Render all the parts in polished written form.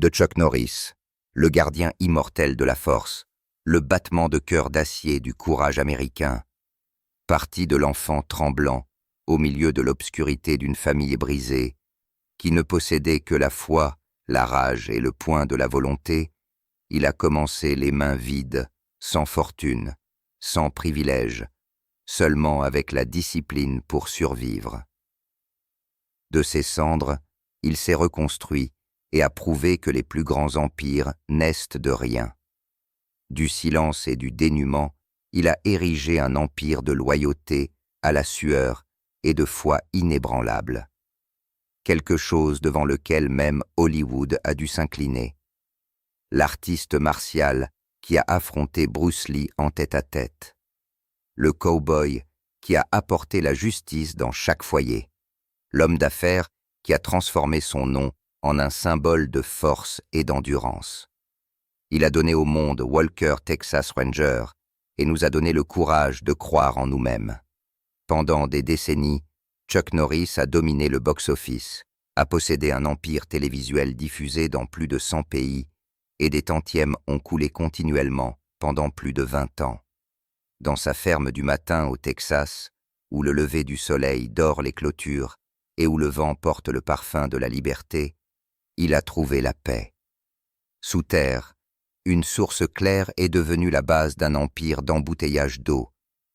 de Chuck Norris, le gardien immortel de la force, le battement de cœur d'acier du courage américain. Parti de l'enfant tremblant, au milieu de l'obscurité d'une famille brisée, qui ne possédait que la foi, la rage et le poing de la volonté, il a commencé les mains vides, sans fortune, sans privilège, seulement avec la discipline pour survivre. De ses cendres, il s'est reconstruit et a prouvé que les plus grands empires naissent de rien. Du silence et du dénuement, il a érigé un empire de loyauté à la sueur et de foi inébranlable. Quelque chose devant lequel même Hollywood a dû s'incliner. L'artiste martial qui a affronté Bruce Lee en tête-à-tête. Le cow-boy qui a apporté la justice dans chaque foyer. L'homme d'affaires qui a transformé son nom en un symbole de force et d'endurance. Il a donné au monde Walker Texas Ranger et nous a donné le courage de croire en nous-mêmes. Pendant des décennies, Chuck Norris a dominé le box-office, a possédé un empire télévisuel diffusé dans plus de 100 pays et des tantièmes ont coulé continuellement pendant plus de 20 ans. Dans sa ferme du matin au Texas, où le lever du soleil dore les clôtures et où le vent porte le parfum de la liberté, il a trouvé la paix. Sous terre, une source claire est devenue la base d'un empire d'embouteillage d'eau,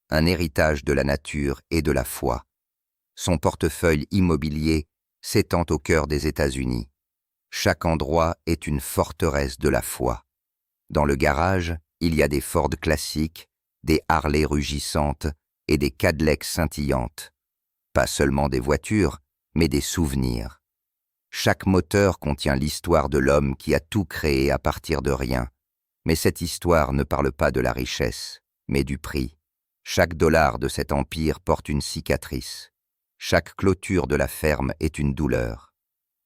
un héritage de la nature et de la foi. Son portefeuille immobilier s'étend au cœur des États-Unis. Chaque endroit est une forteresse de la foi. Dans le garage, il y a des Ford classiques, des Harley rugissantes et des Cadillacs scintillantes. Pas seulement des voitures, mais des souvenirs. Chaque moteur contient l'histoire de l'homme qui a tout créé à partir de rien. Mais cette histoire ne parle pas de la richesse, mais du prix. Chaque dollar de cet empire porte une cicatrice. Chaque clôture de la ferme est une douleur.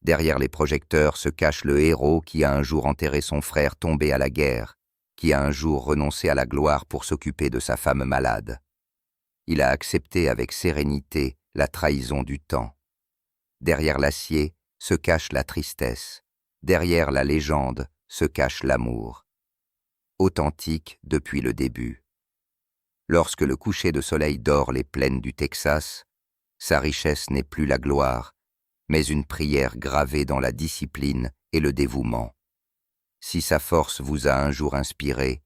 Derrière les projecteurs se cache le héros qui a un jour enterré son frère tombé à la guerre, qui a un jour renoncé à la gloire pour s'occuper de sa femme malade. Il a accepté avec sérénité la trahison du temps. Derrière l'acier se cache la tristesse. Derrière la légende se cache l'amour. Authentique depuis le début. Lorsque le coucher de soleil dore les plaines du Texas, sa richesse n'est plus la gloire, mais une prière gravée dans la discipline et le dévouement. Si sa force vous a un jour inspiré,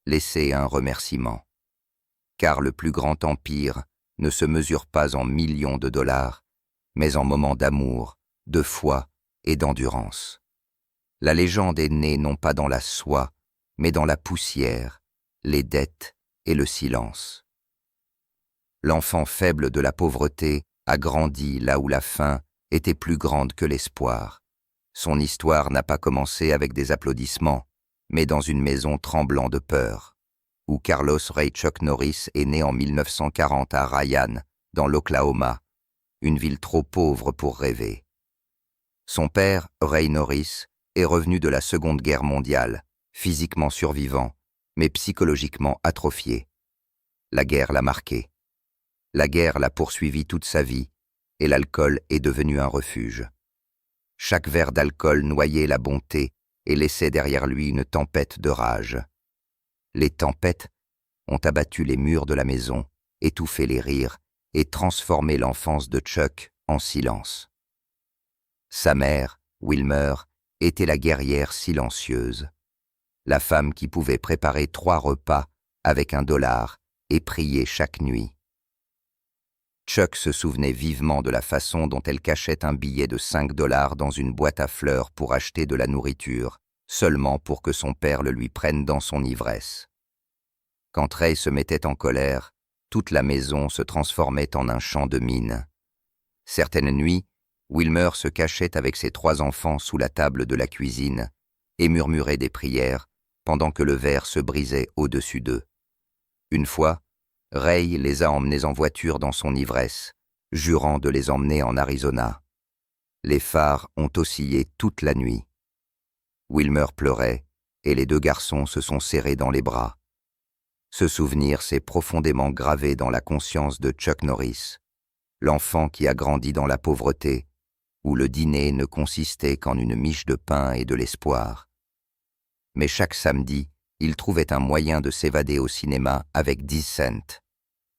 laissez un remerciement. Car le plus grand empire ne se mesure pas en millions de dollars, mais en moments d'amour, de foi et d'endurance. La légende est née non pas dans la soie, mais dans la poussière, les dettes et le silence. L'enfant faible de la pauvreté a grandi là où la faim était plus grande que l'espoir. Son histoire n'a pas commencé avec des applaudissements, mais dans une maison tremblant de peur, où Carlos Ray Chuck Norris est né en 1940 à Ryan, dans l'Oklahoma, une ville trop pauvre pour rêver. Son père, Ray Norris, est revenu de la Seconde Guerre mondiale, physiquement survivant, mais psychologiquement atrophié. La guerre l'a marqué. La guerre l'a poursuivi toute sa vie, et l'alcool est devenu un refuge. Chaque verre d'alcool noyait la bonté et laissait derrière lui une tempête de rage. Les tempêtes ont abattu les murs de la maison, étouffé les rires et transformé l'enfance de Chuck en silence. Sa mère, Wilmer, était la guerrière silencieuse, la femme qui pouvait préparer 3 repas avec $1 et prier chaque nuit. Chuck se souvenait vivement de la façon dont elle cachait un billet de $5 dans une boîte à fleurs pour acheter de la nourriture, seulement pour que son père le lui prenne dans son ivresse. Quand Ray se mettait en colère, toute la maison se transformait en un champ de mine. Certaines nuits, Wilmer se cachait avec ses 3 enfants sous la table de la cuisine et murmurait des prières pendant que le verre se brisait au-dessus d'eux. Une fois, Ray les a emmenés en voiture dans son ivresse, jurant de les emmener en Arizona. Les phares ont oscillé toute la nuit. Wilmer pleurait et les 2 garçons se sont serrés dans les bras. Ce souvenir s'est profondément gravé dans la conscience de Chuck Norris, l'enfant qui a grandi dans la pauvreté, où le dîner ne consistait qu'en une miche de pain et de l'espoir. Mais chaque samedi, il trouvait un moyen de s'évader au cinéma avec 10 cents.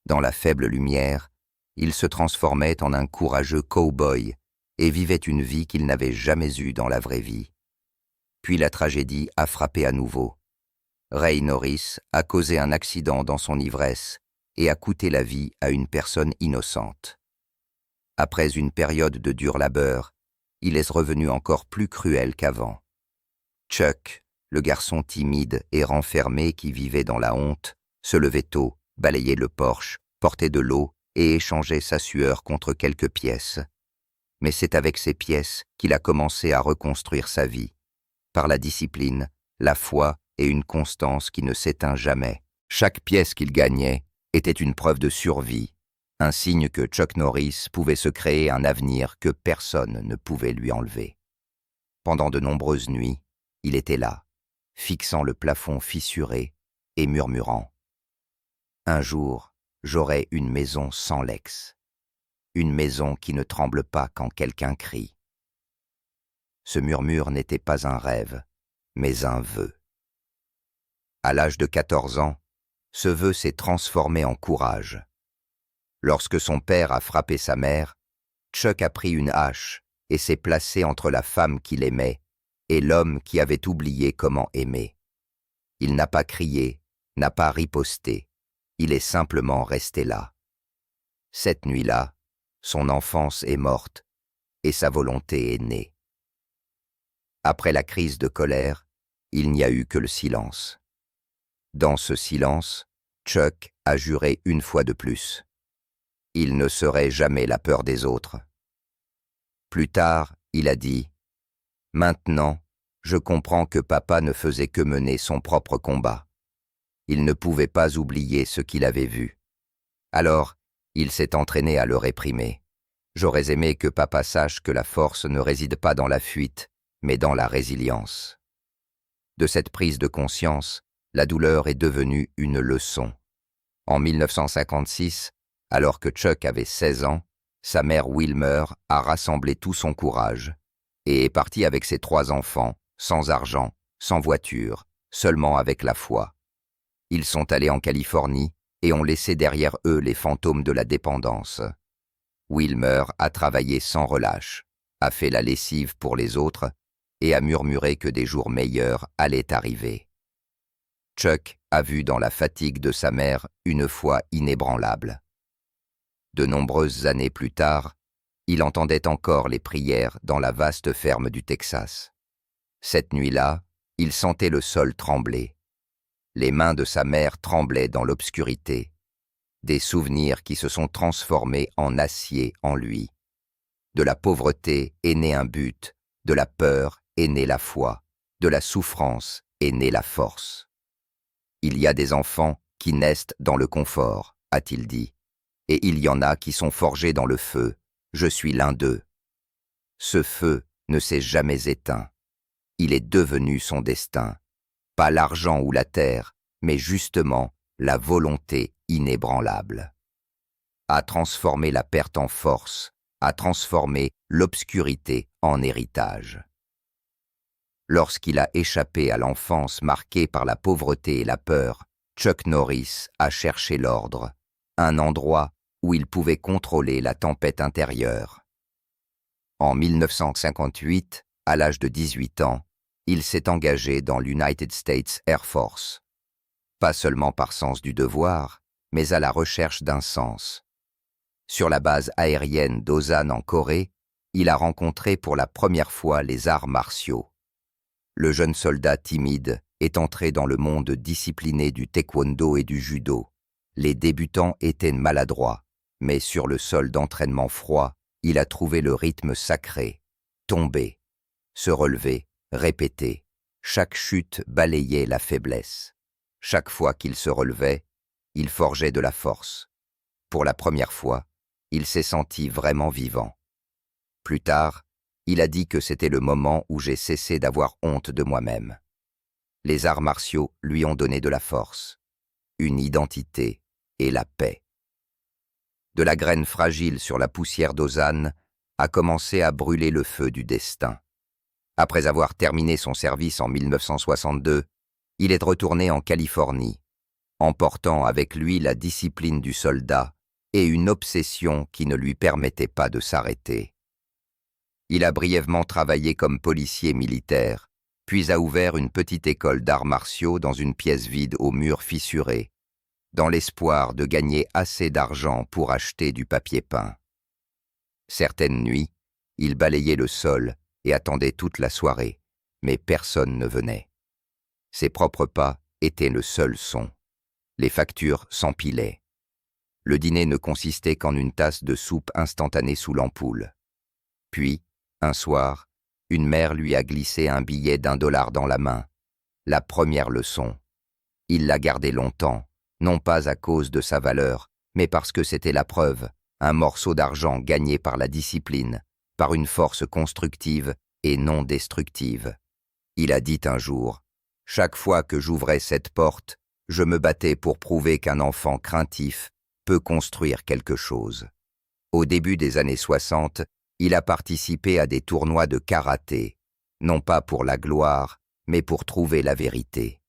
Dans la faible lumière, il se transformait en un courageux cow-boy et vivait une vie qu'il n'avait jamais eue dans la vraie vie. Puis la tragédie a frappé à nouveau. Ray Norris a causé un accident dans son ivresse et a coûté la vie à une personne innocente. Après une période de dur labeur, il est revenu encore plus cruel qu'avant. Chuck, le garçon timide et renfermé qui vivait dans la honte, se levait tôt, balayait le porche, portait de l'eau et échangeait sa sueur contre quelques pièces. Mais c'est avec ces pièces qu'il a commencé à reconstruire sa vie, par la discipline, la foi et une constance qui ne s'éteint jamais. Chaque pièce qu'il gagnait était une preuve de survie, un signe que Chuck Norris pouvait se créer un avenir que personne ne pouvait lui enlever. Pendant de nombreuses nuits, il était là, fixant le plafond fissuré et murmurant « Un jour, j'aurai une maison sans Lex, une maison qui ne tremble pas quand quelqu'un crie. » Ce murmure n'était pas un rêve, mais un vœu. À l'âge de 14 ans, ce vœu s'est transformé en courage. Lorsque son père a frappé sa mère, Chuck a pris une hache et s'est placé entre la femme qu'il aimait et l'homme qui avait oublié comment aimer. Il n'a pas crié, n'a pas riposté, il est simplement resté là. Cette nuit-là, son enfance est morte et sa volonté est née. Après la crise de colère, il n'y a eu que le silence. Dans ce silence, Chuck a juré une fois de plus. Il ne serait jamais la peur des autres. Plus tard, il a dit « Maintenant, je comprends que papa ne faisait que mener son propre combat. Il ne pouvait pas oublier ce qu'il avait vu. Alors, il s'est entraîné à le réprimer. J'aurais aimé que papa sache que la force ne réside pas dans la fuite, mais dans la résilience. » De cette prise de conscience, la douleur est devenue une leçon. En 1956, alors que Chuck avait 16 ans, sa mère Wilmer a rassemblé tout son courage et est partie avec ses 3 enfants, sans argent, sans voiture, seulement avec la foi. Ils sont allés en Californie et ont laissé derrière eux les fantômes de la dépendance. Wilmer a travaillé sans relâche, a fait la lessive pour les autres et a murmuré que des jours meilleurs allaient arriver. Chuck a vu dans la fatigue de sa mère une foi inébranlable. De nombreuses années plus tard, il entendait encore les prières dans la vaste ferme du Texas. Cette nuit-là, il sentait le sol trembler. Les mains de sa mère tremblaient dans l'obscurité. Des souvenirs qui se sont transformés en acier en lui. De la pauvreté est né un but, de la peur est née la foi, de la souffrance est née la force. Il y a des enfants qui naissent dans le confort, a-t-il dit, et il y en a qui sont forgés dans le feu. Je suis l'un d'eux. Ce feu ne s'est jamais éteint. Il est devenu son destin. Pas l'argent ou la terre, mais justement la volonté inébranlable. A transformé la perte en force, a transformé l'obscurité en héritage. Lorsqu'il a échappé à l'enfance marquée par la pauvreté et la peur, Chuck Norris a cherché l'ordre, un endroit où il pouvait contrôler la tempête intérieure. En 1958, à l'âge de 18 ans, il s'est engagé dans l'United States Air Force. Pas seulement par sens du devoir, mais à la recherche d'un sens. Sur la base aérienne d'Osan en Corée, il a rencontré pour la première fois les arts martiaux. Le jeune soldat timide est entré dans le monde discipliné du taekwondo et du judo. Les débutants étaient maladroits, mais sur le sol d'entraînement froid, il a trouvé le rythme sacré. Tomber, se relever, répéter. Chaque chute balayait la faiblesse. Chaque fois qu'il se relevait, il forgeait de la force. Pour la première fois, il s'est senti vraiment vivant. Plus tard, il a dit que c'était le moment où j'ai cessé d'avoir honte de moi-même. Les arts martiaux lui ont donné de la force, une identité et la paix. De la graine fragile sur la poussière d'Osan a commencé à brûler le feu du destin. Après avoir terminé son service en 1962, il est retourné en Californie, emportant avec lui la discipline du soldat et une obsession qui ne lui permettait pas de s'arrêter. Il a brièvement travaillé comme policier militaire, puis a ouvert une petite école d'arts martiaux dans une pièce vide aux murs fissurés, dans l'espoir de gagner assez d'argent pour acheter du papier peint. Certaines nuits, il balayait le sol et attendait toute la soirée, mais personne ne venait. Ses propres pas étaient le seul son. Les factures s'empilaient. Le dîner ne consistait qu'en une tasse de soupe instantanée sous l'ampoule. Puis, un soir, une mère lui a glissé un billet d'1$ dans la main. La première leçon. Il l'a gardé longtemps, non pas à cause de sa valeur, mais parce que c'était la preuve, un morceau d'argent gagné par la discipline, par une force constructive et non destructive. Il a dit un jour, « Chaque fois que j'ouvrais cette porte, je me battais pour prouver qu'un enfant craintif peut construire quelque chose. » Au début des années 60, il a participé à des tournois de karaté, non pas pour la gloire, mais pour trouver la vérité.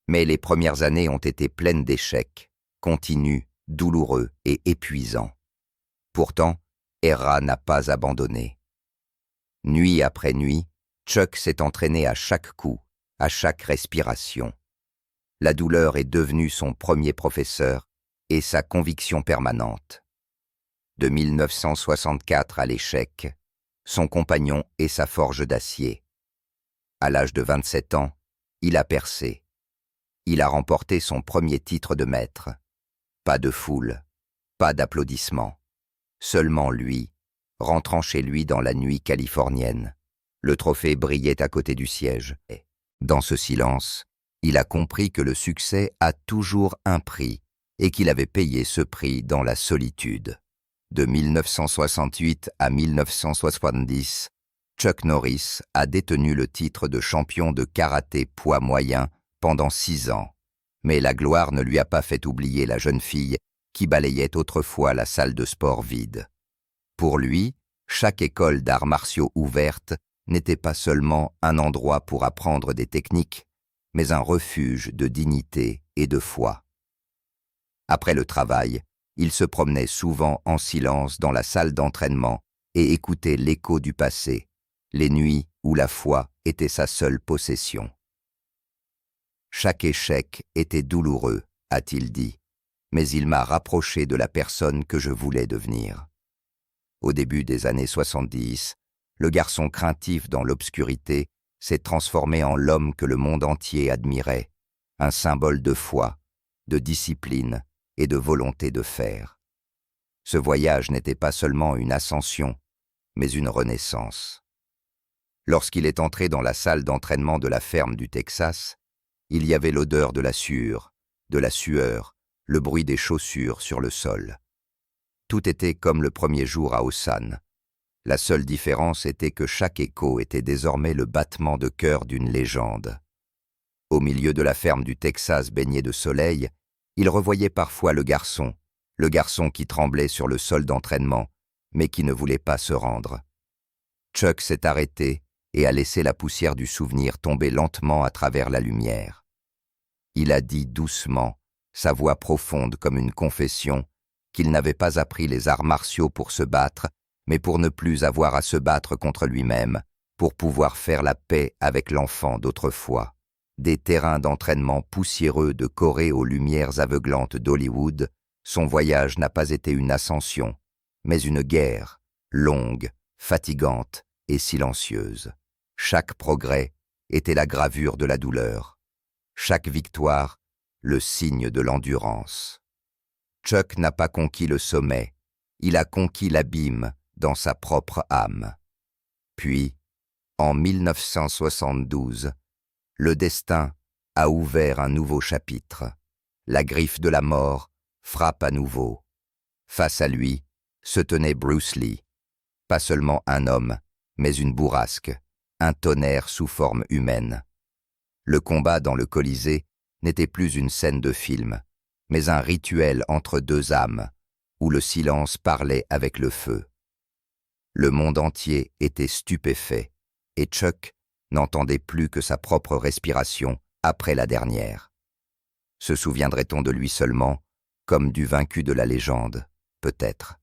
Mais les premières années ont été pleines d'échecs, continus, douloureux et épuisants. Pourtant, Heera n'a pas abandonné. Nuit après nuit, Chuck s'est entraîné à chaque coup, à chaque respiration. La douleur est devenue son premier professeur et sa conviction permanente. De 1964 à l'échec, son compagnon est sa forge d'acier. À l'âge de 27 ans, il a percé. Il a remporté son premier titre de maître. Pas de foule, pas d'applaudissements. Seulement lui, rentrant chez lui dans la nuit californienne. Le trophée brillait à côté du siège. Et, dans ce silence, il a compris que le succès a toujours un prix et qu'il avait payé ce prix dans la solitude. De 1968 à 1970, Chuck Norris a détenu le titre de champion de karaté poids moyen pendant 6 ans. Mais la gloire ne lui a pas fait oublier la jeune fille qui balayait autrefois la salle de sport vide. Pour lui, chaque école d'arts martiaux ouverte n'était pas seulement un endroit pour apprendre des techniques, mais un refuge de dignité et de foi. Après le travail, il se promenait souvent en silence dans la salle d'entraînement et écoutait l'écho du passé, les nuits où la foi était sa seule possession. Chaque échec était douloureux, a-t-il dit, mais il m'a rapproché de la personne que je voulais devenir. Au début des années 70, le garçon craintif dans l'obscurité s'est transformé en l'homme que le monde entier admirait, un symbole de foi, de discipline et de volonté de faire. Ce voyage n'était pas seulement une ascension, mais une renaissance. Lorsqu'il est entré dans la salle d'entraînement de la ferme du Texas, il y avait l'odeur de la sueur, le bruit des chaussures sur le sol. Tout était comme le premier jour à Osan. La seule différence était que chaque écho était désormais le battement de cœur d'une légende. Au milieu de la ferme du Texas baignée de soleil, il revoyait parfois le garçon qui tremblait sur le sol d'entraînement, mais qui ne voulait pas se rendre. Chuck s'est arrêté et a laissé la poussière du souvenir tomber lentement à travers la lumière. Il a dit doucement, sa voix profonde comme une confession, qu'il n'avait pas appris les arts martiaux pour se battre, mais pour ne plus avoir à se battre contre lui-même, pour pouvoir faire la paix avec l'enfant d'autrefois. Des terrains d'entraînement poussiéreux de Corée aux lumières aveuglantes d'Hollywood, son voyage n'a pas été une ascension, mais une guerre, longue, fatigante et silencieuse. Chaque progrès était la gravure de la douleur. Chaque victoire, le signe de l'endurance. Chuck n'a pas conquis le sommet, il a conquis l'abîme dans sa propre âme. Puis, en 1972, le destin a ouvert un nouveau chapitre. La griffe de la mort frappe à nouveau. Face à lui se tenait Bruce Lee, pas seulement un homme, mais une bourrasque, un tonnerre sous forme humaine. Le combat dans le Colisée n'était plus une scène de film, mais un rituel entre deux âmes, où le silence parlait avec le feu. Le monde entier était stupéfait, et Chuck n'entendait plus que sa propre respiration après la dernière. Se souviendrait-on de lui seulement, comme du vaincu de la légende, peut-être.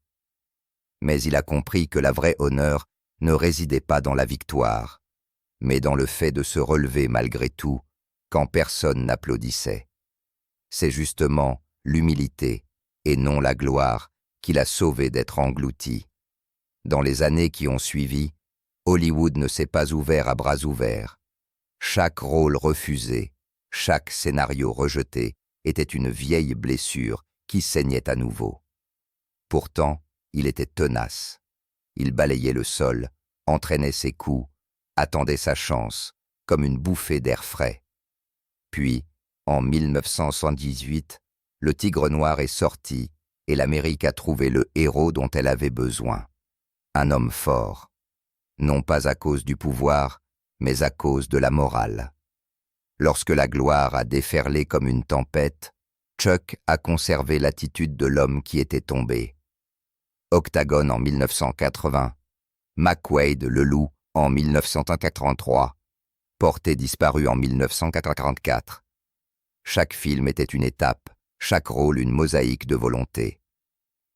Mais il a compris que la vraie honneur ne résidait pas dans la victoire, mais dans le fait de se relever malgré tout, quand personne n'applaudissait. C'est justement l'humilité, et non la gloire, qui l'a sauvé d'être englouti. Dans les années qui ont suivi, Hollywood ne s'est pas ouvert à bras ouverts. Chaque rôle refusé, chaque scénario rejeté était une vieille blessure qui saignait à nouveau. Pourtant, il était tenace. Il balayait le sol, entraînait ses coups, attendait sa chance, comme une bouffée d'air frais. Puis, en 1978, Le Tigre Noir est sorti et l'Amérique a trouvé le héros dont elle avait besoin. Un homme fort. Non pas à cause du pouvoir, mais à cause de la morale. Lorsque la gloire a déferlé comme une tempête, Chuck a conservé l'attitude de l'homme qui était tombé. Octagone en 1980, McQuaid le Loup en 1983, Portée disparue en 1944. Chaque film était une étape, chaque rôle une mosaïque de volonté.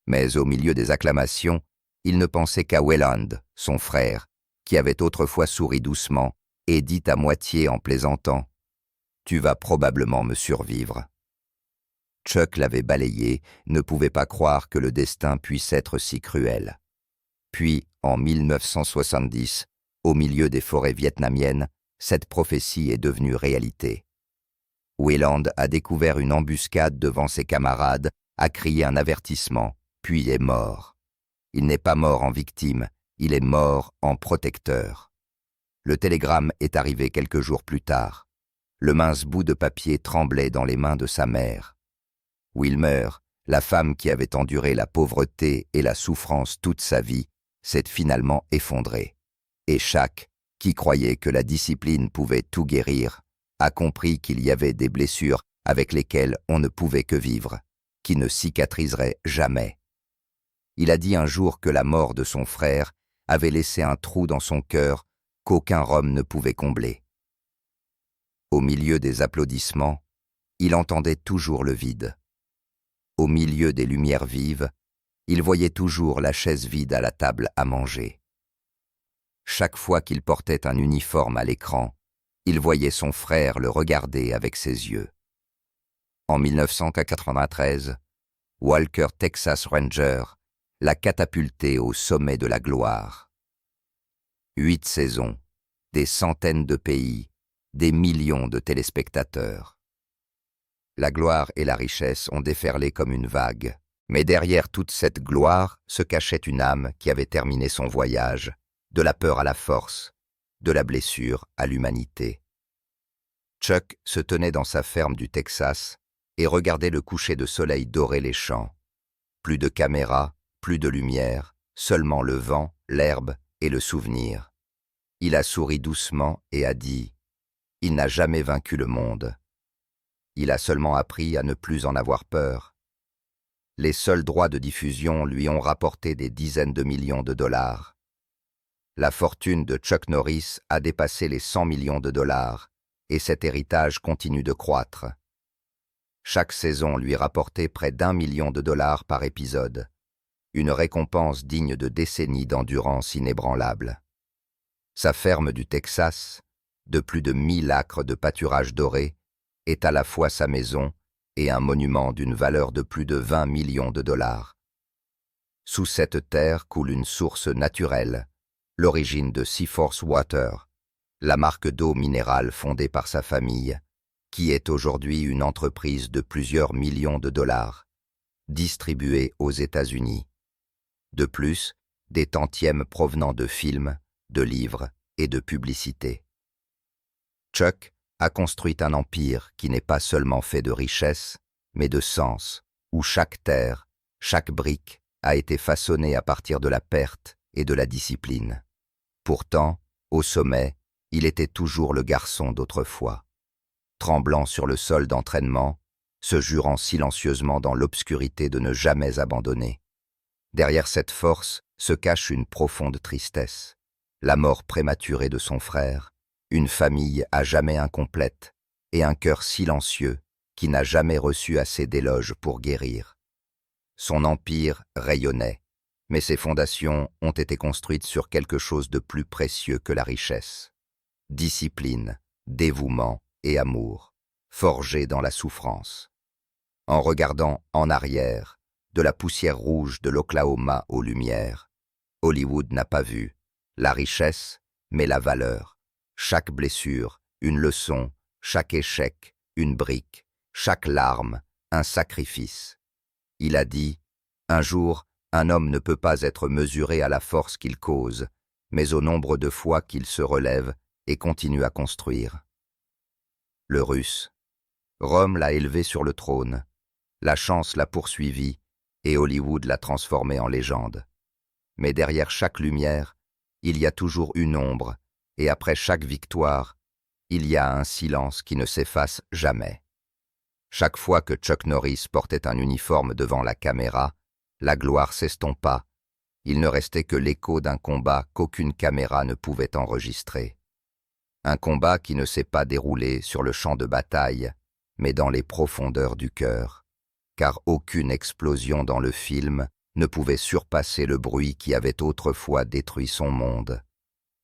Mais au milieu des acclamations, il ne pensait qu'à Wayland, son frère, qui avait autrefois souri doucement et dit à moitié en plaisantant « Tu vas probablement me survivre ». Chuck l'avait balayé, ne pouvait pas croire que le destin puisse être si cruel. Puis, en 1970, au milieu des forêts vietnamiennes, cette prophétie est devenue réalité. Wayland a découvert une embuscade devant ses camarades, a crié un avertissement, puis est mort. Il n'est pas mort en victime, il est mort en protecteur. Le télégramme est arrivé quelques jours plus tard. Le mince bout de papier tremblait dans les mains de sa mère. Wilmer, la femme qui avait enduré la pauvreté et la souffrance toute sa vie, s'est finalement effondrée. Et Shaq, qui croyait que la discipline pouvait tout guérir, a compris qu'il y avait des blessures avec lesquelles on ne pouvait que vivre, qui ne cicatriseraient jamais. Il a dit un jour que la mort de son frère avait laissé un trou dans son cœur qu'aucun rhum ne pouvait combler. Au milieu des applaudissements, il entendait toujours le vide. Au milieu des lumières vives, il voyait toujours la chaise vide à la table à manger. Chaque fois qu'il portait un uniforme à l'écran, il voyait son frère le regarder avec ses yeux. En 1993, Walker Texas Ranger l'a catapulté au sommet de la gloire. 8 saisons, des centaines de pays, des millions de téléspectateurs. La gloire et la richesse ont déferlé comme une vague, mais derrière toute cette gloire se cachait une âme qui avait terminé son voyage, de la peur à la force, de la blessure à l'humanité. Chuck se tenait dans sa ferme du Texas et regardait le coucher de soleil dorer les champs. Plus de caméras, plus de lumière, seulement le vent, l'herbe et le souvenir. Il a souri doucement et a dit « Il n'a jamais vaincu le monde. Il a seulement appris à ne plus en avoir peur. » Les seuls droits de diffusion lui ont rapporté des dizaines de millions de dollars. La fortune de Chuck Norris a dépassé les 100 millions de dollars et cet héritage continue de croître. Chaque saison lui rapportait près d'1 million de dollars par épisode, une récompense digne de décennies d'endurance inébranlable. Sa ferme du Texas, de plus de 1000 acres de pâturage doré, est à la fois sa maison et un monument d'une valeur de plus de 20 millions de dollars. Sous cette terre coule une source naturelle, l'origine de Seaforth Water, la marque d'eau minérale fondée par sa famille, qui est aujourd'hui une entreprise de plusieurs millions de dollars, distribuée aux États-Unis. De plus, des tantièmes provenant de films, de livres et de publicités. Chuck a construit un empire qui n'est pas seulement fait de richesses, mais de sens, où chaque terre, chaque brique a été façonnée à partir de la perte et de la discipline. Pourtant, au sommet, il était toujours le garçon d'autrefois. Tremblant sur le sol d'entraînement, se jurant silencieusement dans l'obscurité de ne jamais abandonner. Derrière cette force se cache une profonde tristesse, la mort prématurée de son frère, une famille à jamais incomplète et un cœur silencieux qui n'a jamais reçu assez d'éloges pour guérir. Son empire rayonnait, mais ses fondations ont été construites sur quelque chose de plus précieux que la richesse. Discipline, dévouement et amour, forgés dans la souffrance. En regardant en arrière, de la poussière rouge de l'Oklahoma aux lumières, Hollywood n'a pas vu la richesse, mais la valeur. Chaque blessure, une leçon, chaque échec, une brique, chaque larme, un sacrifice. Il a dit, un jour, un homme ne peut pas être mesuré à la force qu'il cause, mais au nombre de fois qu'il se relève et continue à construire. Le Russe. Rome l'a élevé sur le trône, la chance l'a poursuivi et Hollywood l'a transformé en légende. Mais derrière chaque lumière, il y a toujours une ombre, et après chaque victoire, il y a un silence qui ne s'efface jamais. Chaque fois que Chuck Norris portait un uniforme devant la caméra, la gloire s'estompa. Il ne restait que l'écho d'un combat qu'aucune caméra ne pouvait enregistrer. Un combat qui ne s'est pas déroulé sur le champ de bataille, mais dans les profondeurs du cœur, car aucune explosion dans le film ne pouvait surpasser le bruit qui avait autrefois détruit son monde.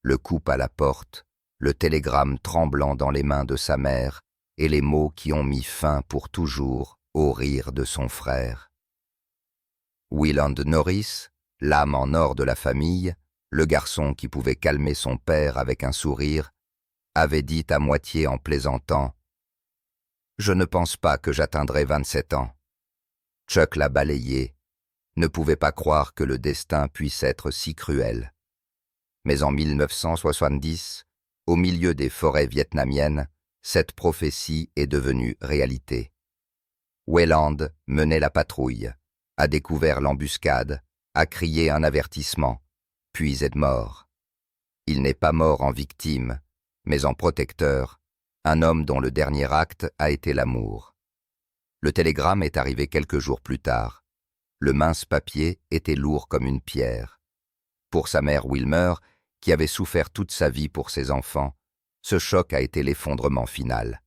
Le coup à la porte, le télégramme tremblant dans les mains de sa mère, et les mots qui ont mis fin pour toujours au rire de son frère. Wayland Norris, l'âme en or de la famille, le garçon qui pouvait calmer son père avec un sourire, avait dit à moitié en plaisantant « Je ne pense pas que j'atteindrai 27 ans. » Chuck l'a balayé, ne pouvait pas croire que le destin puisse être si cruel. Mais en 1970, au milieu des forêts vietnamiennes, cette prophétie est devenue réalité. Wayland menait la patrouille, a découvert l'embuscade, a crié un avertissement, puis est mort. Il n'est pas mort en victime, mais en protecteur, un homme dont le dernier acte a été l'amour. Le télégramme est arrivé quelques jours plus tard. Le mince papier était lourd comme une pierre. Pour sa mère Wilmer, qui avait souffert toute sa vie pour ses enfants, ce choc a été l'effondrement final.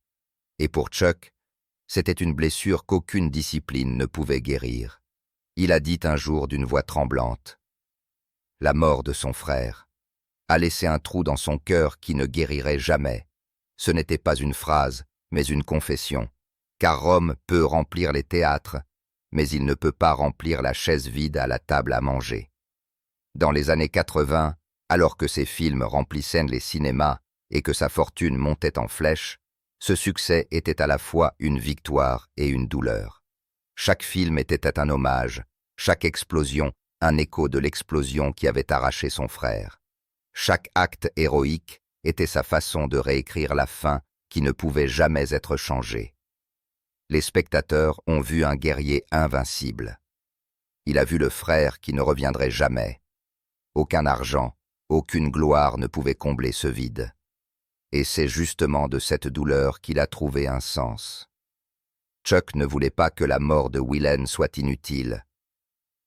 Et pour Chuck, c'était une blessure qu'aucune discipline ne pouvait guérir. Il a dit un jour d'une voix tremblante « La mort de son frère a laissé un trou dans son cœur qui ne guérirait jamais. Ce n'était pas une phrase, mais une confession. Car Rome peut remplir les théâtres, mais il ne peut pas remplir la chaise vide à la table à manger. » Dans les années 80, alors que ses films remplissaient les cinémas et que sa fortune montait en flèche, ce succès était à la fois une victoire et une douleur. Chaque film était un hommage, chaque explosion un écho de l'explosion qui avait arraché son frère. Chaque acte héroïque était sa façon de réécrire la fin qui ne pouvait jamais être changée. Les spectateurs ont vu un guerrier invincible. Il a vu le frère qui ne reviendrait jamais. Aucun argent, aucune gloire ne pouvait combler ce vide. Et c'est justement de cette douleur qu'il a trouvé un sens. Chuck ne voulait pas que la mort de Willen soit inutile.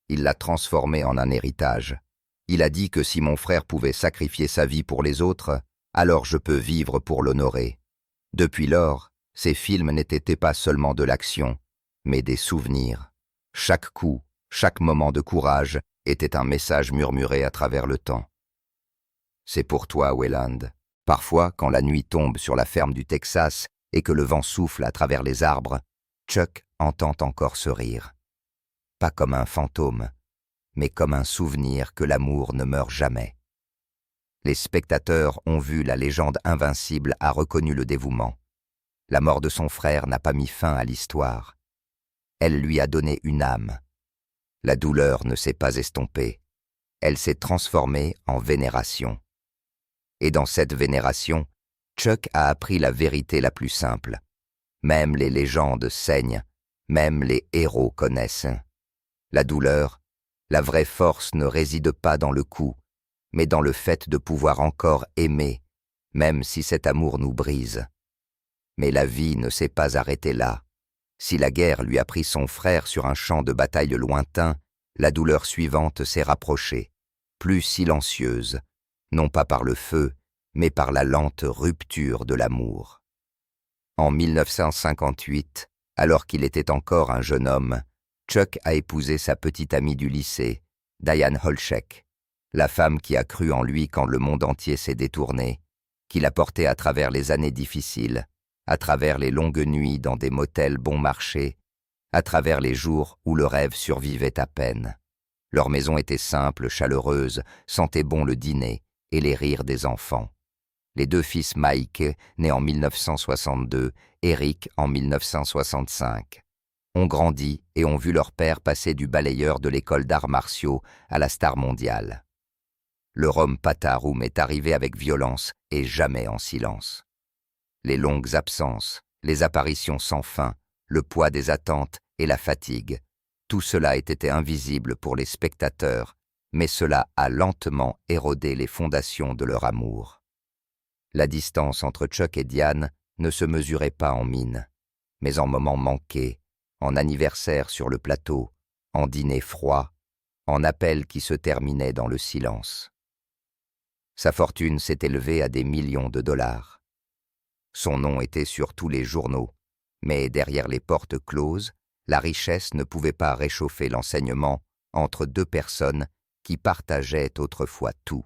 Il l'a transformée en un héritage. Il a dit que si mon frère pouvait sacrifier sa vie pour les autres, alors je peux vivre pour l'honorer. Depuis lors, ses films n'étaient pas seulement de l'action, mais des souvenirs. Chaque coup, chaque moment de courage était un message murmuré à travers le temps. C'est pour toi, Wayland. Parfois, quand la nuit tombe sur la ferme du Texas et que le vent souffle à travers les arbres, Chuck entend encore ce rire. Pas comme un fantôme, mais comme un souvenir que l'amour ne meurt jamais. Les spectateurs ont vu la légende invincible a reconnu le dévouement. La mort de son frère n'a pas mis fin à l'histoire. Elle lui a donné une âme. La douleur ne s'est pas estompée. Elle s'est transformée en vénération. Et dans cette vénération, Chuck a appris la vérité la plus simple. Même les légendes saignent, même les héros connaissent. La douleur, la vraie force ne réside pas dans le coup, mais dans le fait de pouvoir encore aimer, même si cet amour nous brise. Mais la vie ne s'est pas arrêtée là. Si la guerre lui a pris son frère sur un champ de bataille lointain, la douleur suivante s'est rapprochée. plus silencieuse, non pas par le feu, mais par la lente rupture de l'amour. En 1958, alors qu'il était encore un jeune homme, Chuck a épousé sa petite amie du lycée, Diane Holchek, la femme qui a cru en lui quand le monde entier s'est détourné, qui l'a porté à travers les années difficiles, à travers les longues nuits dans des motels bon marché, à travers les jours où le rêve survivait à peine. Leur maison était simple, chaleureuse, sentait bon le dîner et les rires des enfants. Les deux fils Mike, nés en 1962, Eric en 1965, ont grandi et ont vu leur père passer du balayeur de l'école d'arts martiaux à la star mondiale. Le Rome Pataroum est arrivé avec violence et jamais en silence. Les longues absences, les apparitions sans fin, le poids des attentes et la fatigue, tout cela était invisible pour les spectateurs, mais cela a lentement érodé les fondations de leur amour. La distance entre Chuck et Diane ne se mesurait pas en mine, mais en moments manqués, en anniversaires sur le plateau, en dîners froids, en appels qui se terminaient dans le silence. Sa fortune s'est élevée à des millions de dollars. Son nom était sur tous les journaux, mais derrière les portes closes, la richesse ne pouvait pas réchauffer l'enseignement entre deux personnes qui partageaient autrefois tout.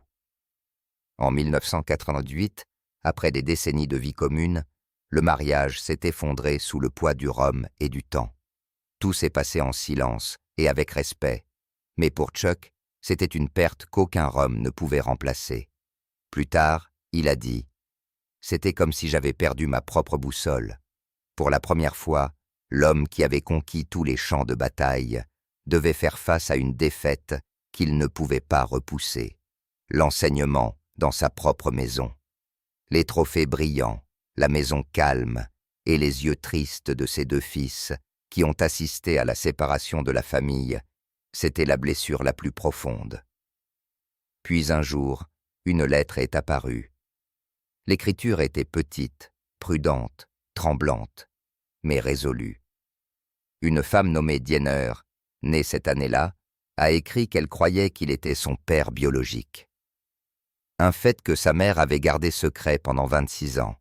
En 1988, après des décennies de vie commune, le mariage s'est effondré sous le poids du rhum et du temps. Tout s'est passé en silence et avec respect, mais pour Chuck, c'était une perte qu'aucun rhum ne pouvait remplacer. Plus tard, il a dit « C'était comme si j'avais perdu ma propre boussole. Pour la première fois, l'homme qui avait conquis tous les champs de bataille devait faire face à une défaite qu'il ne pouvait pas repousser. L'enseignement dans sa propre maison. Les trophées brillants, la maison calme et les yeux tristes de ses deux fils qui ont assisté à la séparation de la famille, c'était la blessure la plus profonde. Puis un jour, une lettre est apparue. L'écriture était petite, prudente, tremblante, mais résolue. Une femme nommée Diener, née cette année-là, a écrit qu'elle croyait qu'il était son père biologique. Un fait que sa mère avait gardé secret pendant 26 ans.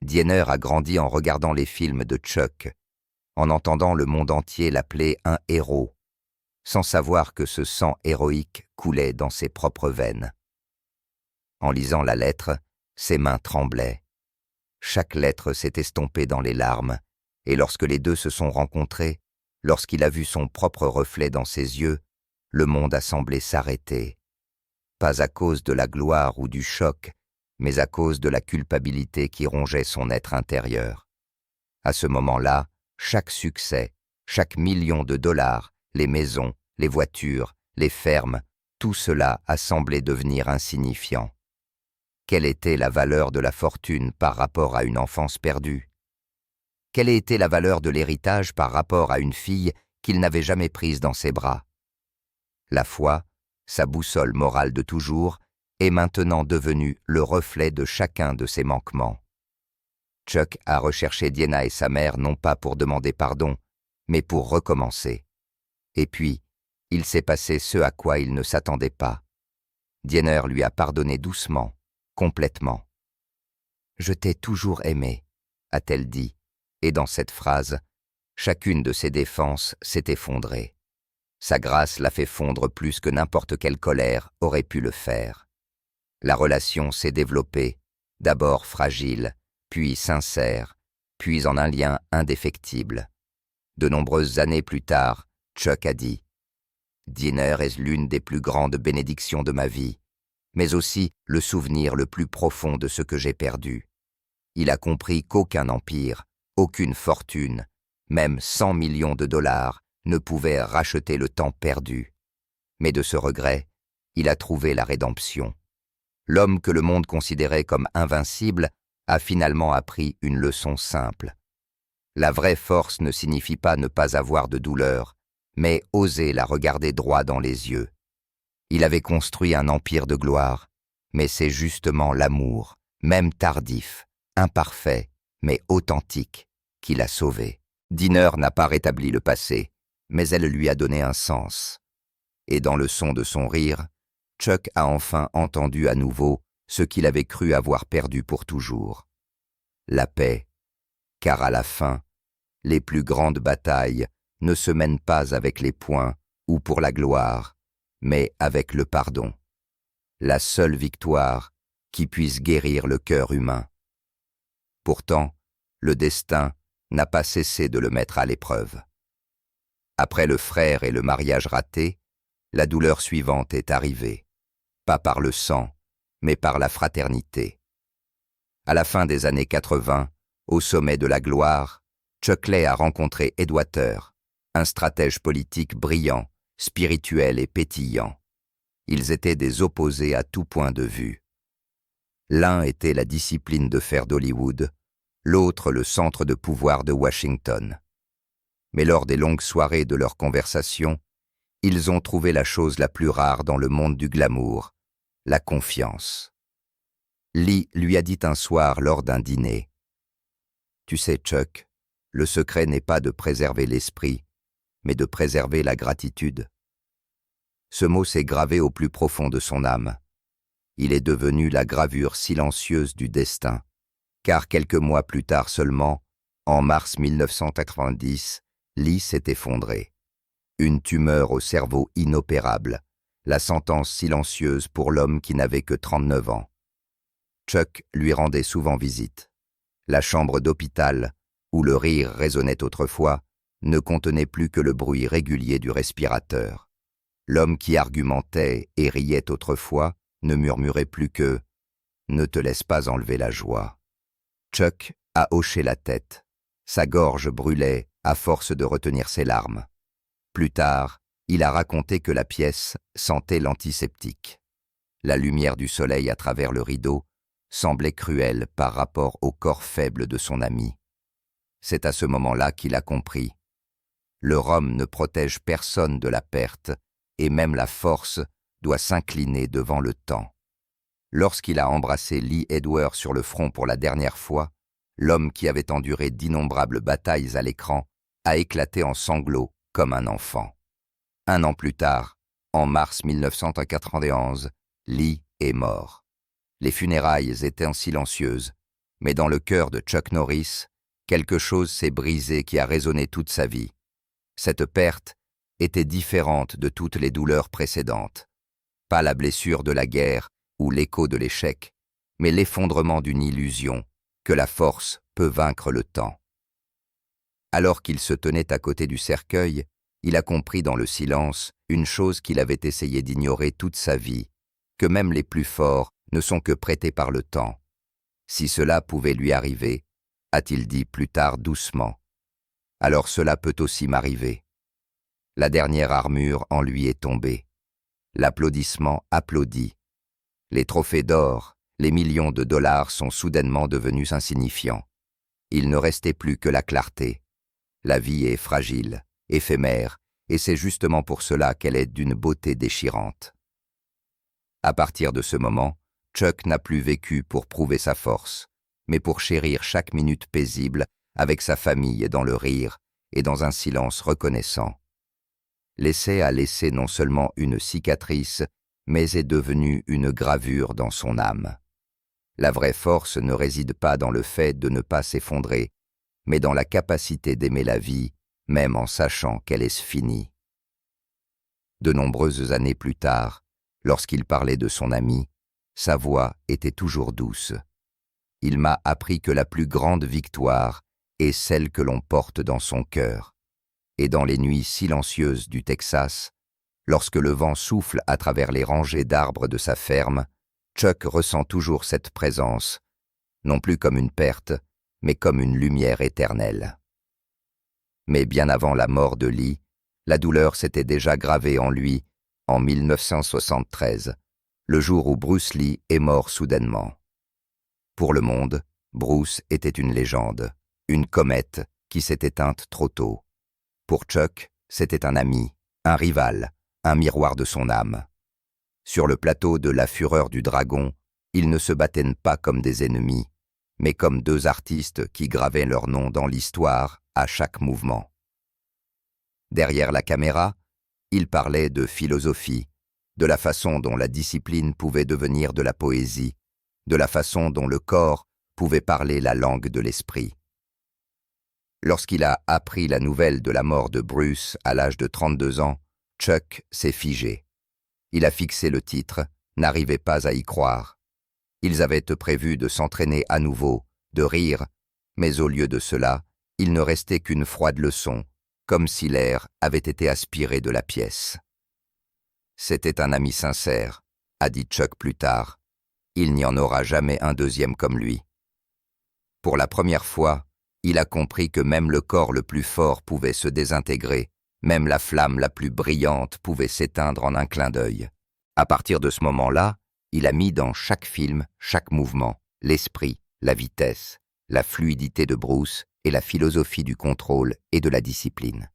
Diener a grandi en regardant les films de Chuck, en entendant le monde entier l'appeler un héros, sans savoir que ce sang héroïque coulait dans ses propres veines. En lisant la lettre, ses mains tremblaient. Chaque lettre s'est estompée dans les larmes, et lorsque les deux se sont rencontrés, lorsqu'il a vu son propre reflet dans ses yeux, le monde a semblé s'arrêter. Pas à cause de la gloire ou du choc, mais à cause de la culpabilité qui rongeait son être intérieur. À ce moment-là, chaque succès, chaque million de dollars, les maisons, les voitures, les fermes, tout cela a semblé devenir insignifiant. Quelle était la valeur de la fortune par rapport à une enfance perdue? Quelle était la valeur de l'héritage par rapport à une fille qu'il n'avait jamais prise dans ses bras? La foi, sa boussole morale de toujours, est maintenant devenue le reflet de chacun de ses manquements. Chuck a recherché Diana et sa mère non pas pour demander pardon, mais pour recommencer. Et puis, il s'est passé ce à quoi il ne s'attendait pas. Diener lui a pardonné doucement, complètement. « Je t'ai toujours aimé », a-t-elle dit, et dans cette phrase, chacune de ses défenses s'est effondrée. Sa grâce l'a fait fondre plus que n'importe quelle colère aurait pu le faire. La relation s'est développée, d'abord fragile, puis sincère, puis en un lien indéfectible. De nombreuses années plus tard, Chuck a dit « Diener est l'une des plus grandes bénédictions de ma vie, mais aussi le souvenir le plus profond de ce que j'ai perdu. Il a compris qu'aucun empire, aucune fortune, même 100 millions de dollars, ne pouvait racheter le temps perdu. Mais de ce regret, il a trouvé la rédemption. L'homme que le monde considérait comme invincible a finalement appris une leçon simple. La vraie force ne signifie pas ne pas avoir de douleur, mais oser la regarder droit dans les yeux. Il avait construit un empire de gloire, mais c'est justement l'amour, même tardif, imparfait, mais authentique, qui l'a sauvé. Diener n'a pas rétabli le passé, mais elle lui a donné un sens. Et dans le son de son rire, Chuck a enfin entendu à nouveau ce qu'il avait cru avoir perdu pour toujours. La paix, car à la fin, les plus grandes batailles ne se mènent pas avec les poings ou pour la gloire, mais avec le pardon. La seule victoire qui puisse guérir le cœur humain. Pourtant, le destin n'a pas cessé de le mettre à l'épreuve. Après le frère et le mariage raté, la douleur suivante est arrivée, pas par le sang, mais par la fraternité. À la fin des années 80, au sommet de la gloire, Chuck Ley a rencontré Ed Watter, un stratège politique brillant, spirituel et pétillant. Ils étaient des opposés à tout point de vue. L'un était la discipline de fer d'Hollywood, l'autre le centre de pouvoir de Washington. Mais lors des longues soirées de leur conversation, ils ont trouvé la chose la plus rare dans le monde du glamour, la confiance. Lee lui a dit un soir lors d'un dîner, « Tu sais, Chuck, le secret n'est pas de préserver l'esprit, mais de préserver la gratitude. » Ce mot s'est gravé au plus profond de son âme. Il est devenu la gravure silencieuse du destin, car quelques mois plus tard seulement, en mars 1990, Lee s'est effondré. Une tumeur au cerveau inopérable, la sentence silencieuse pour l'homme qui n'avait que 39 ans. Chuck lui rendait souvent visite. La chambre d'hôpital, où le rire résonnait autrefois, ne contenait plus que le bruit régulier du respirateur. L'homme qui argumentait et riait autrefois ne murmurait plus que « Ne te laisse pas enlever la joie ». Chuck a hoché la tête. Sa gorge brûlait à force de retenir ses larmes. Plus tard, il a raconté que la pièce sentait l'antiseptique. La lumière du soleil à travers le rideau semblait cruelle par rapport au corps faible de son ami. C'est à ce moment-là qu'il a compris. Le rhum ne protège personne de la perte, et même la force doit s'incliner devant le temps. Lorsqu'il a embrassé Lee Edwards sur le front pour la dernière fois, l'homme qui avait enduré d'innombrables batailles à l'écran a éclaté en sanglots comme un enfant. Un an plus tard, en mars 1991, Lee est mort. Les funérailles étaient silencieuses, mais dans le cœur de Chuck Norris, quelque chose s'est brisé qui a résonné toute sa vie. Cette perte était différente de toutes les douleurs précédentes. Pas la blessure de la guerre ou l'écho de l'échec, mais l'effondrement d'une illusion, que la force peut vaincre le temps. Alors qu'il se tenait à côté du cercueil, il a compris dans le silence une chose qu'il avait essayé d'ignorer toute sa vie, que même les plus forts ne sont que prêtés par le temps. Si cela pouvait lui arriver, a-t-il dit plus tard doucement, alors cela peut aussi m'arriver. La dernière armure en lui est tombée. L'applaudissement applaudit. Les trophées d'or, les millions de dollars sont soudainement devenus insignifiants. Il ne restait plus que la clarté. La vie est fragile, éphémère, et c'est justement pour cela qu'elle est d'une beauté déchirante. À partir de ce moment, Chuck n'a plus vécu pour prouver sa force, mais pour chérir chaque minute paisible avec sa famille dans le rire et dans un silence reconnaissant. L'essai a laissé non seulement une cicatrice, mais est devenu une gravure dans son âme. La vraie force ne réside pas dans le fait de ne pas s'effondrer, mais dans la capacité d'aimer la vie, même en sachant qu'elle est finie. De nombreuses années plus tard, lorsqu'il parlait de son ami, sa voix était toujours douce. Il m'a appris que la plus grande victoire est celle que l'on porte dans son cœur. Et dans les nuits silencieuses du Texas, lorsque le vent souffle à travers les rangées d'arbres de sa ferme, Chuck ressent toujours cette présence, non plus comme une perte, mais comme une lumière éternelle. Mais bien avant la mort de Lee, la douleur s'était déjà gravée en lui en 1973, le jour où Bruce Lee est mort soudainement. Pour le monde, Bruce était une légende, une comète qui s'est éteinte trop tôt. Pour Chuck, c'était un ami, un rival, un miroir de son âme. Sur le plateau de La Fureur du Dragon, ils ne se battaient pas comme des ennemis, mais comme deux artistes qui gravaient leur nom dans l'histoire à chaque mouvement. Derrière la caméra, ils parlaient de philosophie, de la façon dont la discipline pouvait devenir de la poésie, de la façon dont le corps pouvait parler la langue de l'esprit. Lorsqu'il a appris la nouvelle de la mort de Bruce à l'âge de 32 ans, Chuck s'est figé. Il a fixé le titre, n'arrivait pas à y croire. Ils avaient prévu de s'entraîner à nouveau, de rire, mais au lieu de cela, il ne restait qu'une froide leçon, comme si l'air avait été aspiré de la pièce. C'était un ami sincère, a dit Chuck plus tard. Il n'y en aura jamais un deuxième comme lui. Pour la première fois, il a compris que même le corps le plus fort pouvait se désintégrer, même la flamme la plus brillante pouvait s'éteindre en un clin d'œil. À partir de ce moment-là, il a mis dans chaque film, chaque mouvement, l'esprit, la vitesse, la fluidité de Bruce et la philosophie du contrôle et de la discipline.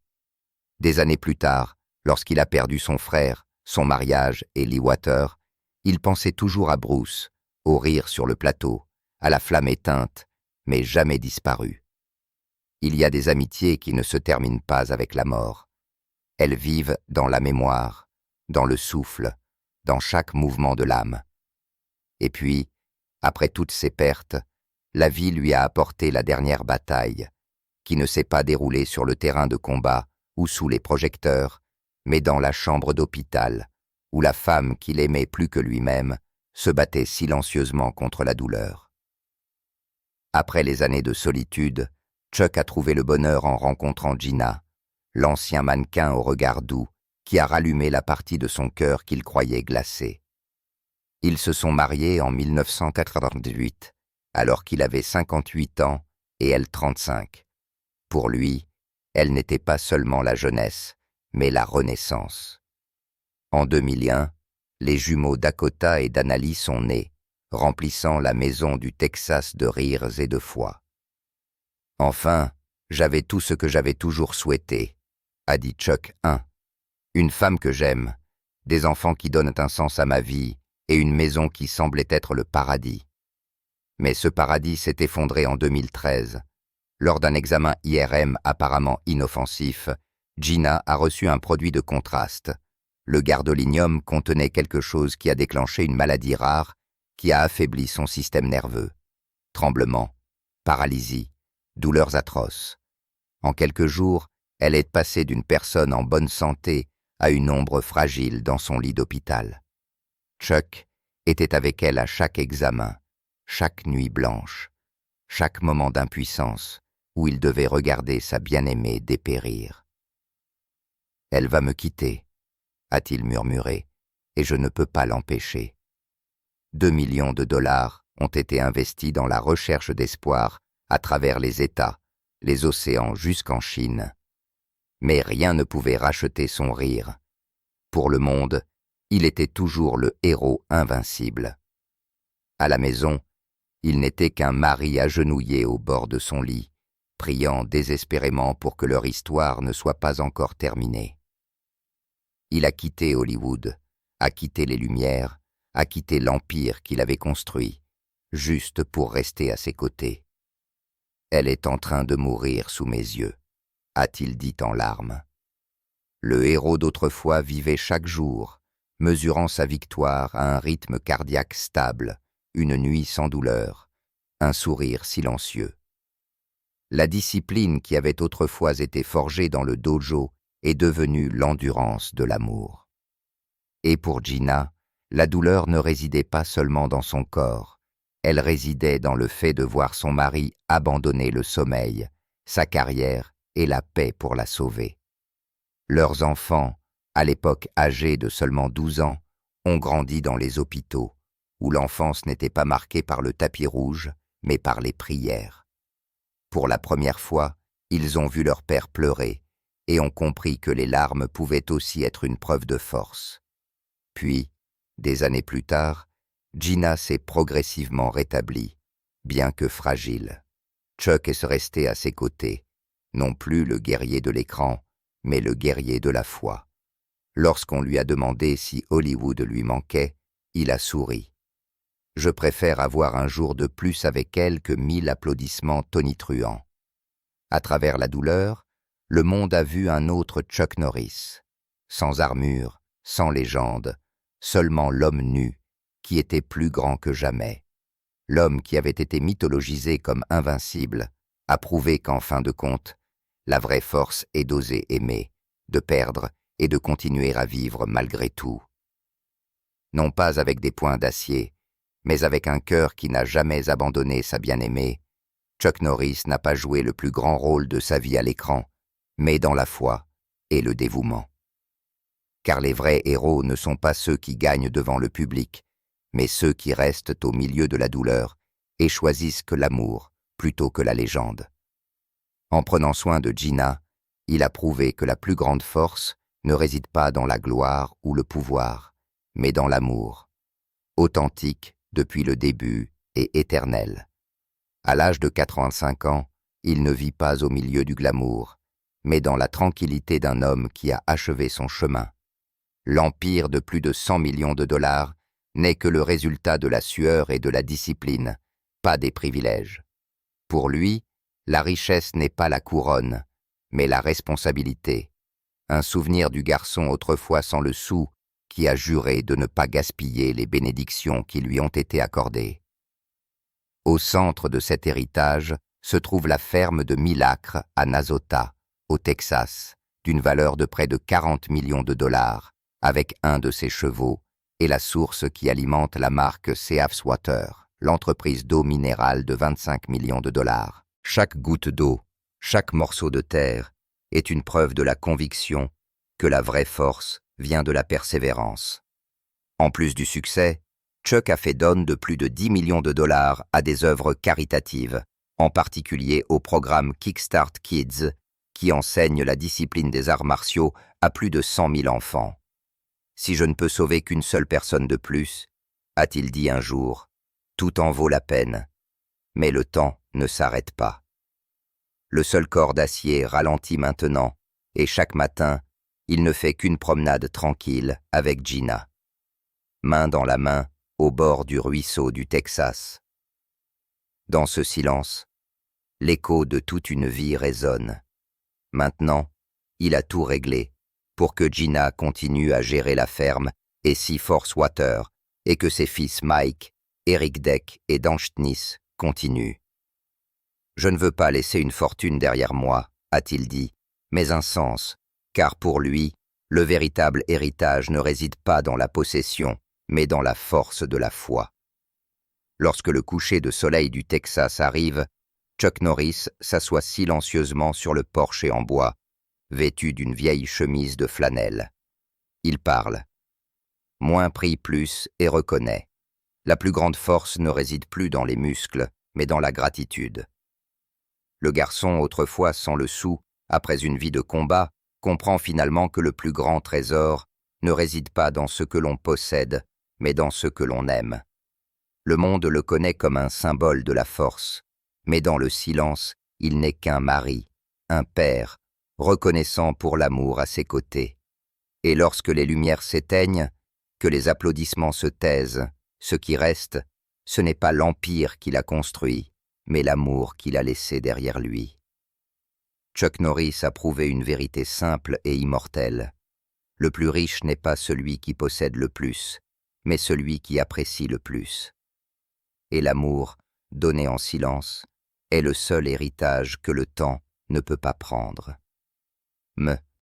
Des années plus tard, lorsqu'il a perdu son frère, son mariage et Lee Water, il pensait toujours à Bruce, au rire sur le plateau, à la flamme éteinte, mais jamais disparue. Il y a des amitiés qui ne se terminent pas avec la mort. Elles vivent dans la mémoire, dans le souffle, dans chaque mouvement de l'âme. Et puis, après toutes ces pertes, la vie lui a apporté la dernière bataille, qui ne s'est pas déroulée sur le terrain de combat ou sous les projecteurs, mais dans la chambre d'hôpital, où la femme qu'il aimait plus que lui-même se battait silencieusement contre la douleur. Après les années de solitude, Chuck a trouvé le bonheur en rencontrant Gina, l'ancien mannequin au regard doux, qui a rallumé la partie de son cœur qu'il croyait glacée. Ils se sont mariés en 1998, alors qu'il avait 58 ans et elle 35. Pour lui, elle n'était pas seulement la jeunesse, mais la renaissance. En 2001, les jumeaux Dakota et Danali sont nés, remplissant la maison du Texas de rires et de foi. Enfin, j'avais tout ce que j'avais toujours souhaité, a dit Chuck 1. Une femme que j'aime, des enfants qui donnent un sens à ma vie et une maison qui semblait être le paradis. Mais ce paradis s'est effondré en 2013. Lors d'un examen IRM apparemment inoffensif, Gina a reçu un produit de contraste. Le gadolinium contenait quelque chose qui a déclenché une maladie rare qui a affaibli son système nerveux. Tremblements, paralysie, douleurs atroces. En quelques jours, elle est passée d'une personne en bonne santé à une ombre fragile dans son lit d'hôpital. Chuck était avec elle à chaque examen, chaque nuit blanche, chaque moment d'impuissance où il devait regarder sa bien-aimée dépérir. « Elle va me quitter », a-t-il murmuré, et je ne peux pas l'empêcher. 2 millions de dollars ont été investis dans la recherche d'espoir à travers les États, les océans jusqu'en Chine. Mais rien ne pouvait racheter son rire. Pour le monde, il était toujours le héros invincible. À la maison, il n'était qu'un mari agenouillé au bord de son lit, priant désespérément pour que leur histoire ne soit pas encore terminée. Il a quitté Hollywood, a quitté les Lumières, a quitté l'empire qu'il avait construit, juste pour rester à ses côtés. « Elle est en train de mourir sous mes yeux », a-t-il dit en larmes. Le héros d'autrefois vivait chaque jour, mesurant sa victoire à un rythme cardiaque stable, une nuit sans douleur, un sourire silencieux. La discipline qui avait autrefois été forgée dans le dojo est devenue l'endurance de l'amour. Et pour Gina, la douleur ne résidait pas seulement dans son corps, elle résidait dans le fait de voir son mari abandonner le sommeil, sa carrière et la paix pour la sauver. Leurs enfants, à l'époque âgés de seulement 12 ans, ont grandi dans les hôpitaux, où l'enfance n'était pas marquée par le tapis rouge, mais par les prières. Pour la première fois, ils ont vu leur père pleurer et ont compris que les larmes pouvaient aussi être une preuve de force. Puis, des années plus tard, Gina s'est progressivement rétablie, bien que fragile. Chuck est resté à ses côtés, non plus le guerrier de l'écran, mais le guerrier de la foi. Lorsqu'on lui a demandé si Hollywood lui manquait, il a souri. « Je préfère avoir un jour de plus avec elle que 1000 applaudissements tonitruants. » À travers la douleur, le monde a vu un autre Chuck Norris, sans armure, sans légende, seulement l'homme nu, qui était plus grand que jamais. L'homme qui avait été mythologisé comme invincible a prouvé qu'en fin de compte, la vraie force est d'oser aimer, de perdre et de continuer à vivre malgré tout. Non pas avec des poings d'acier, mais avec un cœur qui n'a jamais abandonné sa bien-aimée, Chuck Norris n'a pas joué le plus grand rôle de sa vie à l'écran, mais dans la foi et le dévouement. Car les vrais héros ne sont pas ceux qui gagnent devant le public, mais ceux qui restent au milieu de la douleur et choisissent que l'amour plutôt que la légende. En prenant soin de Gina, il a prouvé que la plus grande force ne réside pas dans la gloire ou le pouvoir, mais dans l'amour, authentique depuis le début et éternel. À l'âge de 85 ans, il ne vit pas au milieu du glamour, mais dans la tranquillité d'un homme qui a achevé son chemin. L'empire de plus de 100 millions de dollars n'est que le résultat de la sueur et de la discipline, pas des privilèges. Pour lui, la richesse n'est pas la couronne, mais la responsabilité. Un souvenir du garçon autrefois sans le sou, qui a juré de ne pas gaspiller les bénédictions qui lui ont été accordées. Au centre de cet héritage se trouve la ferme de 1000 acres à Nasota, au Texas, d'une valeur de près de 40 millions de dollars, avec un de ses chevaux et la source qui alimente la marque Seafs Water, l'entreprise d'eau minérale de 25 millions de dollars. Chaque goutte d'eau, chaque morceau de terre est une preuve de la conviction que la vraie force vient de la persévérance. En plus du succès, Chuck a fait don de plus de 10 millions de dollars à des œuvres caritatives, en particulier au programme Kickstart Kids, qui enseigne la discipline des arts martiaux à plus de 100 000 enfants. « Si je ne peux sauver qu'une seule personne de plus, a-t-il dit un jour, tout en vaut la peine. Mais le temps ne s'arrête pas. Le seul corps d'acier ralentit maintenant, et chaque matin, il ne fait qu'une promenade tranquille avec Gina. Main dans la main, au bord du ruisseau du Texas. Dans ce silence, l'écho de toute une vie résonne. Maintenant, il a tout réglé pour que Gina continue à gérer la ferme et Seafs Water et que ses fils Mike, Eric Deck et Dan Schniss continuent. « Je ne veux pas laisser une fortune derrière moi, a-t-il dit, mais un sens, car pour lui, le véritable héritage ne réside pas dans la possession, mais dans la force de la foi. » Lorsque le coucher de soleil du Texas arrive, Chuck Norris s'assoit silencieusement sur le porche en bois, vêtu d'une vieille chemise de flanelle. Il parle. Moins prie plus et reconnaît. La plus grande force ne réside plus dans les muscles, mais dans la gratitude. Le garçon, autrefois sans le sou, après une vie de combat, comprend finalement que le plus grand trésor ne réside pas dans ce que l'on possède, mais dans ce que l'on aime. Le monde le connaît comme un symbole de la force, mais dans le silence, il n'est qu'un mari, un père, reconnaissant pour l'amour à ses côtés. Et lorsque les lumières s'éteignent, que les applaudissements se taisent, ce qui reste, ce n'est pas l'empire qu'il a construit, mais l'amour qu'il a laissé derrière lui. Chuck Norris a prouvé une vérité simple et immortelle. Le plus riche n'est pas celui qui possède le plus, mais celui qui apprécie le plus. Et l'amour, donné en silence, est le seul héritage que le temps ne peut pas prendre. Me